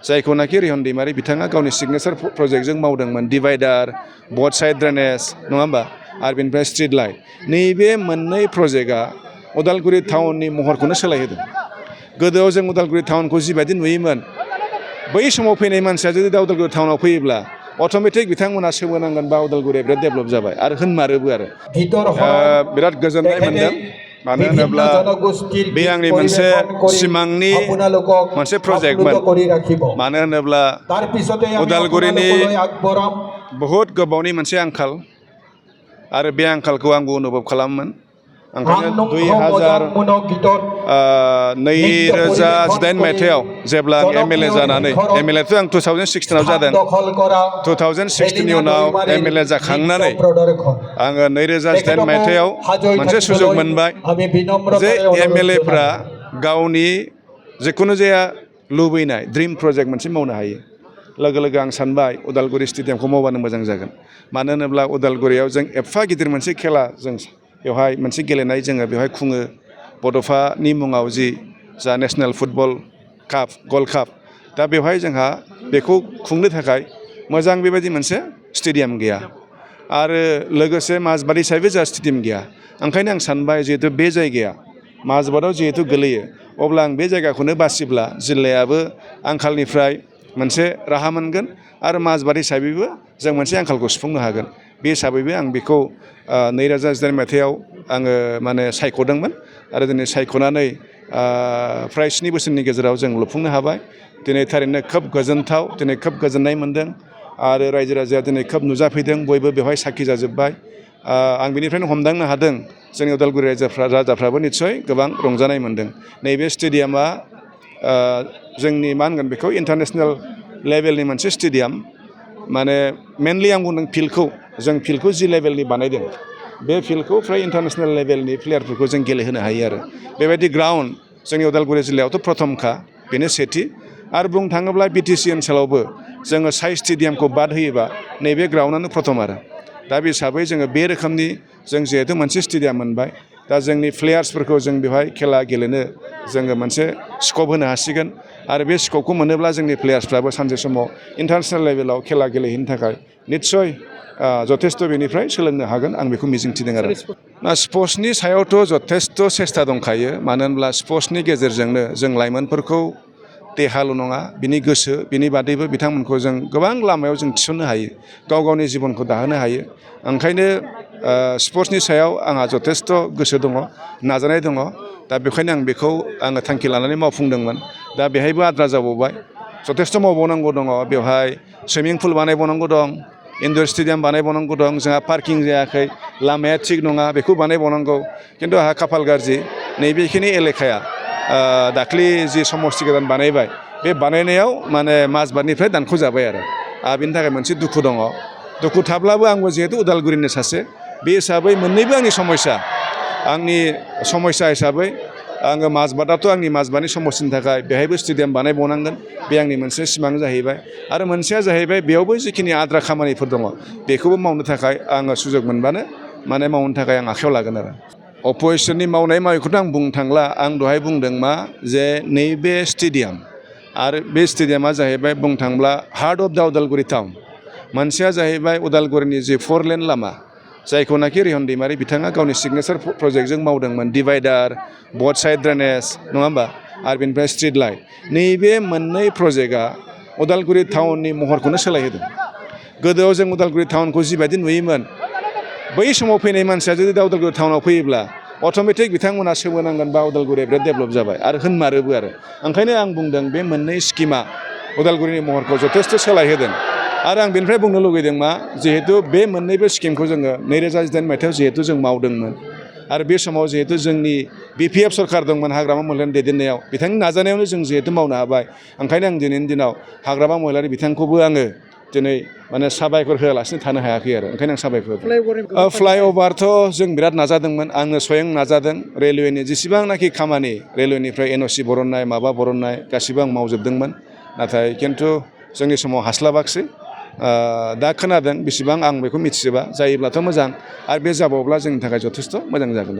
जायखौनाखि रिहन दैमारि बिथाङा गावनि सिगनेचार प्रजेक्टजों मावदोंमोन डिभाइडार बथ साइड ड्रेनेज नङा होमबा आरो बेनिफ्राय स्ट्रिट लाइट नैबे मोननै प्रजेक्टआ उदालगुरि टाउननि महरखौनो सोलायहोदों गोदोआव जों उदालगुरि टाउनखौ जिबायदि नुयोमोन बै समाव फैनाय मानसिया जुदि दा उदालगुरि टाउनाव फैयोब्ला अट'मेटिक बिथांमोना सोमोनांगोन बा उदालगुरिया बिराद डेभेलप जाबाय आरो होनमारोबो आरो बिराद गोजोननाय मोनदों मानो होनोब्ला बे आंनि मोनसे सिमांनि मोनसे प्रजेक्टमोन मानो होनोब्ला उदालगुरिनि बहुद गोबावनि मोनसे आंखाल आरो बे आंखालखौ आंबो अनुभब खालामोमोन ओंखायनो 2018 मायथाइयाव जेब्ला आं एमएलए जानानै एमएलएथ' आं 2016आव जादों 2016नि उनाव एमएलए जाखांनानै आङो 2018 मायथाइयाव मोनसे सुजुग मोनबाय जे एमएलएफ्रा गावनि जिखुनु जाया लुबैनाय ड्रिम प्रजेक्ट मोनसे मावनो हायो लोगो लोगो आं सानबाय उदालगुरि स्टेडियामखौ मावबानो मोजां जागोन मानो होनोब्ला उदालगुरियाव जों एफा गिदिर मोनसे खेला जों बेवहाय मोनसे गेलेनाय जोङो बेवहाय खुङो बड'फानि मुङाव जि जा नेशनेल फुटबल काप गल्ड काप दा बेवहाय जोंहा बेखौ खुंनो थाखाय मोजां बेबायदि मोनसे स्टेडियाम गैया आरो लोगोसे माजबाद हिसाबै जोंहा स्टेडियाम गैया ओंखायनो आं सानबाय जिहेतु बे जायगाया माजबादाव जिहेतु गोलैयो अब्ला आं बे जायगाखौनो बासिब्ला जिल्लायाबो आंखालनिफ्राय मोनसे राहा मोनगोन आरो माजबाद हिसाबैबो जों मोनसे आंखालखौ सुफुंनो हागोन बे हिसाबैबो आं बेखौ 2018 मायथाइयाव आङो माने सायख'दोंमोन आरो दिनै सायख'नानै फ्राय 7 बोसोरनि गेजेराव जों लुफुंनो हाबाय दिनै थारैनो खोब गोजोनथाव दिनै खोब गोजोननाय मोनदों आरो रायजो राजाया दिनै खोब नुजाफैदों बयबो बेवहाय साखि जाजोब्बाय आं बेनिफ्रायनो हमदांनो हादों जोंनि उदालगुरि राजाफ्राबो निस्सय गोबां रंजानाय मोनदों नैबे स्टेडियामा जोंनि मा होनगोन बेखौ इन्टारनेशनेल लेभेलनि मोनसे स्टेडियाम माने मेनलि आं बुंदों फिल्डखौ जि लेभेलनि बानायदों बे फिल्डखौ फ्राय इन्टारनेशनेल लेभेलनि प्लेयारफोरखौ जों गेलेहोनो हायो आरो बेबायदि ग्राउन्ड जोंनि उदालगुरि जिल्लायावथ' प्रथमखा बेनो सेथि आरो बुंनो थाङोब्ला बिटिसि ओनसोलावबो जोङो साइ स्टेडियामखौ बाद होयोबा नैबे ग्राउन्डआनो प्रथम आरो दा बे हिसाबै जोङो बे रोखोमनि जों जिहेथु मोनसे स्टेडियाम मोनबाय दा जोंनि प्लेयार्सफोरखौ जों बेवहाय खेला गेलेनो जोङो मोनसे स्कप होनो हासिगोन आरो बे स्कपखौ मोनोब्ला जोंनि प्लेयार्सफ्राबो सानसे समाव इन्टारनेशनेल लेभेलाव खेला गेलेहैनो थाखाय निस्सय जथेस्थ' बेनिफ्राय सोलोंनो हागोन आं बेखौ मिजिंथिदों आरो स्पर्ट्सनि सायावथ' जथेस्थ' सेस्था दंखायो मानो होनब्ला स्पर्ट्सनि गेजेरजोंनो जों लाइमोनफोरखौ देहाल' नङा बिनि गोसो बिनि बादैबो बिथांमोनखौ जों गोबां लामायाव जों थिसननो हायो गाव गावनि जिबनखौ दाहोनो हायो ओंखायनो स्पर्ट्सनि सायाव आंहा जथेस्थ' गोसो दङ नाजानाय दङ दा बेखायनो आं बेखौ आङो थांखि लानानै मावफुंदोंमोन दा बेहायबो आद्रा जाबावबाय जथेस्थ' मावबावनांगौ दङ बेवहाय सुइमिं पुल बानायबावनांगौ दं इनड'र स्टेडियाम बानायबावनांगौ दं जोंहा पार्किं जायाखै लामाया थिग नङा बेखौ बानायबावनांगौ खिन्थु आंहा खाफाल गाज्रि नैबेखिनि एलेखाया दाख्लि जि समस्ति गोदान बानायबाय बे बानायनायाव माने माजबादनिफ्राय दानख'जाबाय आरो बेनि थाखाय मोनसे दुखु दङ दुखु थाब्लाबो आंबो जिहेतु उदालगुरिनि सासे बे हिसाबै मोननैबो आंनि समस्या हिसाबै आङो माजबादाथ' आंनि माजबादनि समस्यानि थाखाय बेहायबो स्टेडियाम बानायबावनांगोन बे आंनि मोनसे सिमां जाहैबाय आरो मोनसेया जाहैबाय बेयावबो जिखिनि आद्रा खामानिफोर दङ बेखौबो मावनो थाखाय आङो सुजुग मोनबानो माने मावनो थाखाय आं आखायाव लागोन आरो अप'जिसननि मावनायखौथ' आं बुंनो थांला आं दहाय बुंदों मा जे नैबे स्टेडियाम आरो बे स्टेडियामा जाहैबाय बुंनो थांब्ला heart of the Udalguri town मोनसेया जाहैबाय उदालगुरिनि जि 4 लेन लामा जायखौनाखि रिहन दैमारि बिथाङा गावनि सिगनेचार प्रजेक्टजों मावदोंमोन डिभाइडार बथ साइड ड्रेनेज नङा होमबा आरो बेनिफ्राय स्ट्रिट लाइट नैबे मोननै प्रजेक्टआ उदालगुरि टाउननि महरखौनो सोलायहोदों गोदोआव जों उदालगुरि टाउनखौ जिबायदि नुयोमोन बै समाव फैनाय मानसिया जुदि दा उदालगुरि टाउनाव फैयोब्ला अट'मेटिक बिथांमोना सोमोनांगोन बा उदालगुरिया बिराद डेभेलप जाबाय आरो होनमारोबो आरो ओंखायनो आं बुंदों बे मोननै स्किमा उदालगुरिनि महरखौ जथेस्थ' सोलायहोदों आरो आं बेनिफ्राय बुंनो लुगैदों मा जिहेतु बे मोननैबो स्किमखौ जोङो 2018 मायथाइयाव जिहेतु जों मावदोंमोन आरो बे समाव जिहेतु जोंनि BPF सरकार दंमोन हाग्रामा महिलारिनि दैदेननायाव बिथांनि नाजानायावनो जों जिहेतु मावनो हाबाय ओंखायनो आं दिनैनि दिनाव हाग्रामा महिलारि बिथांखौबो आङो दिनै माने साबायखर होआलासिनो थानो हायाखै आरो ओंखायनो आं साबायखर फ्लाइअभारथ' जों बिराद नाजादोंमोन आङो स्वयं नाजादों रेलवेनि जेसेबांनाखि खामानि रेलवेनिफ्राय NOC बरननाय माबा बरननाय गासिबो आं मावजोबदोंमोन नाथाय खिन्थु जोंनि समाव हास्लाबाखिसै दा खोनादों बेसेबां आं बेखौ मिथिजोबा जायोब्लाथ' मोजां आरो बे जाबावब्ला जोंनि थाखाय जथेस्थ' मोजां जागोन आरो